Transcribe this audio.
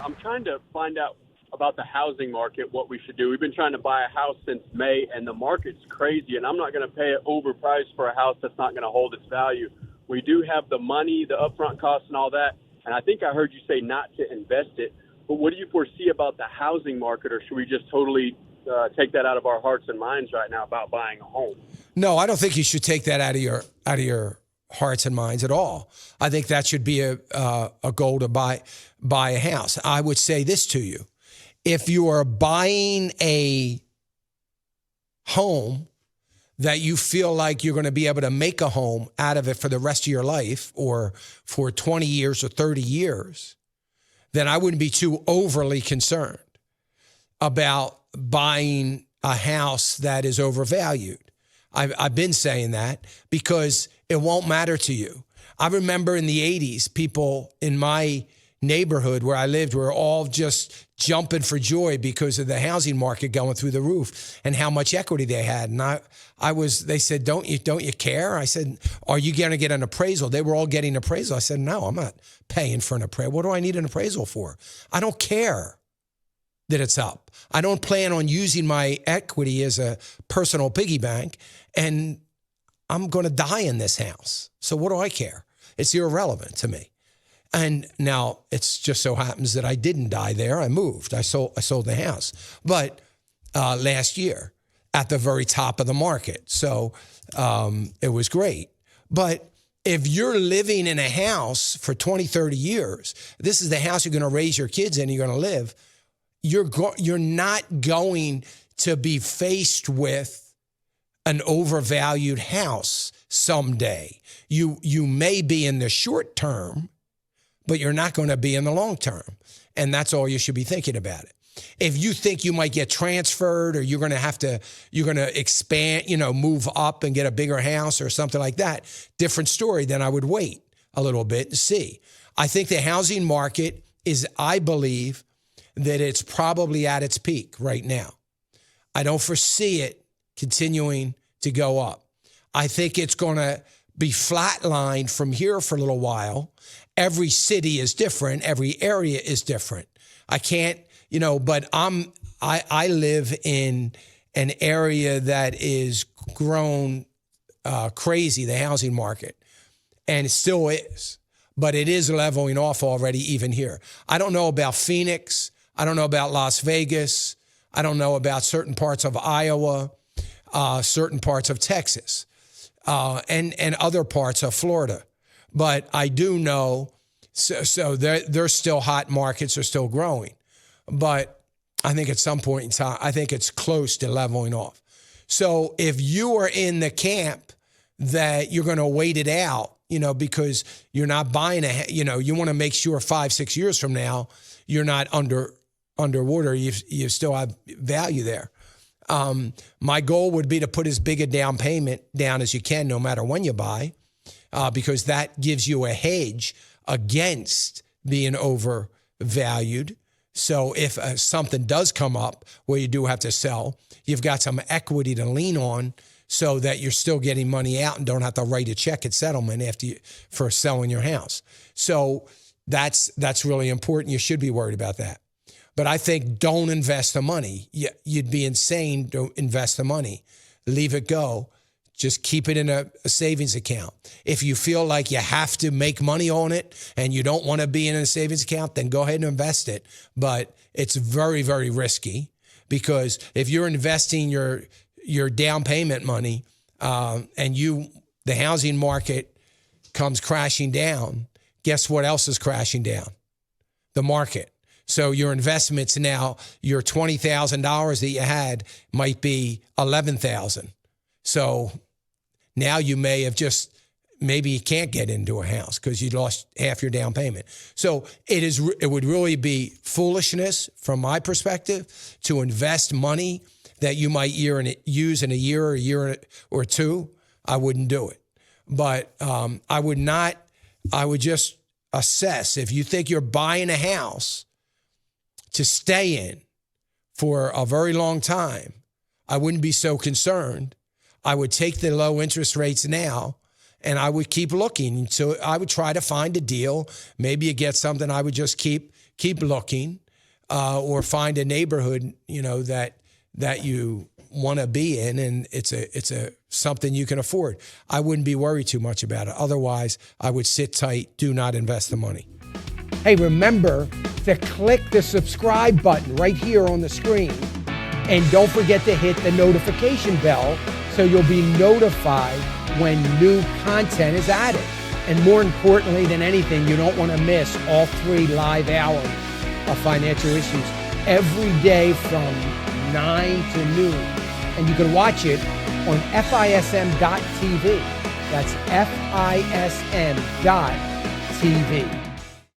I'm trying to find out about the housing market, what we should do. We've been trying to buy a house since May, and the market's crazy, and I'm not going to pay it overpriced for a house that's not going to hold its value. We do have the money, the upfront costs and all that, and I think I heard you say not to invest it. But what do you foresee about the housing market, or should we just totally take that out of our hearts and minds right now about buying a home? No, I don't think you should take that out of your hearts and minds at all. I think that should be a goal to buy a house. I would say this to you. If you are buying a home that you feel like you're going to be able to make a home out of it for the rest of your life or for 20 years or 30 years, then I wouldn't be too overly concerned about buying a house that is overvalued. I've been saying that because it won't matter to you. I remember in the 80s, people in my neighborhood where I lived were all just jumping for joy because of the housing market going through the roof and how much equity they had. And they said, don't you care? I said, are you going to get an appraisal? They were all getting appraisal. I said, no, I'm not paying for an appraisal. What do I need an appraisal for? I don't care that it's up. I don't plan on using my equity as a personal piggy bank, and I'm going to die in this house. So what do I care? It's irrelevant to me. And now it's just so happens that I didn't die there. I moved. I sold the house, but last year at the very top of the market. So it was great. But if you're living in a house for 20, 30 years, this is the house you're going to raise your kids in, you're going to live, you're not going to be faced with an overvalued house someday. You may be in the short term, but you're not going to be in the long term. And that's all you should be thinking about it. If you think you might get transferred or you're going to expand, move up and get a bigger house or something like that, different story, then I would wait a little bit and see. I think the housing market I believe that it's probably at its peak right now. I don't foresee it continuing to go up. I think it's going to be flatlined from here for a little while. Every city is different. Every area is different. I can't, but I live in an area that is grown crazy, the housing market, and it still is. But it is leveling off already even here. I don't know about Phoenix. I don't know about Las Vegas. I don't know about certain parts of Iowa, certain parts of Texas, and other parts of Florida. But I do know, so they're still hot markets, they're still growing. But I think at some point in time, I think it's close to leveling off. So if you are in the camp that you're going to wait it out, because you're not buying you want to make sure 5-6 years from now, you're not underwater, you still have value there. My goal would be to put as big a down payment down as you can, no matter when you buy, because that gives you a hedge against being overvalued. So if something does come up where you do have to sell, you've got some equity to lean on so that you're still getting money out and don't have to write a check at settlement for selling your house. So that's really important. You should be worried about that. But I think don't invest the money. You'd be insane to invest the money. Leave it go. Just keep it in a savings account. If you feel like you have to make money on it and you don't want to be in a savings account, then go ahead and invest it. But it's very, very risky because if you're investing your down payment money and the housing market comes crashing down, guess what else is crashing down? The market. So your investments now, your $20,000 that you had might be $11,000. So now you may have maybe you can't get into a house because you lost half your down payment. So it would really be foolishness from my perspective to invest money that you might use in a year or two. I wouldn't do it. But I would just assess if you think you're buying a house to stay in for a very long time, I wouldn't be so concerned. I would take the low interest rates now and I would keep looking. So I would try to find a deal. Maybe you get something. I would just keep keep looking, or find a neighborhood, that you want to be in, and it's a something you can afford. I wouldn't be worried too much about it. Otherwise, I would sit tight, do not invest the money. Hey, remember to click the subscribe button right here on the screen. And don't forget to hit the notification bell so you'll be notified when new content is added. And more importantly than anything, you don't want to miss all 3 live hours of Financial Issues every day from 9 to noon. And you can watch it on FISM.tv. That's FISM.tv.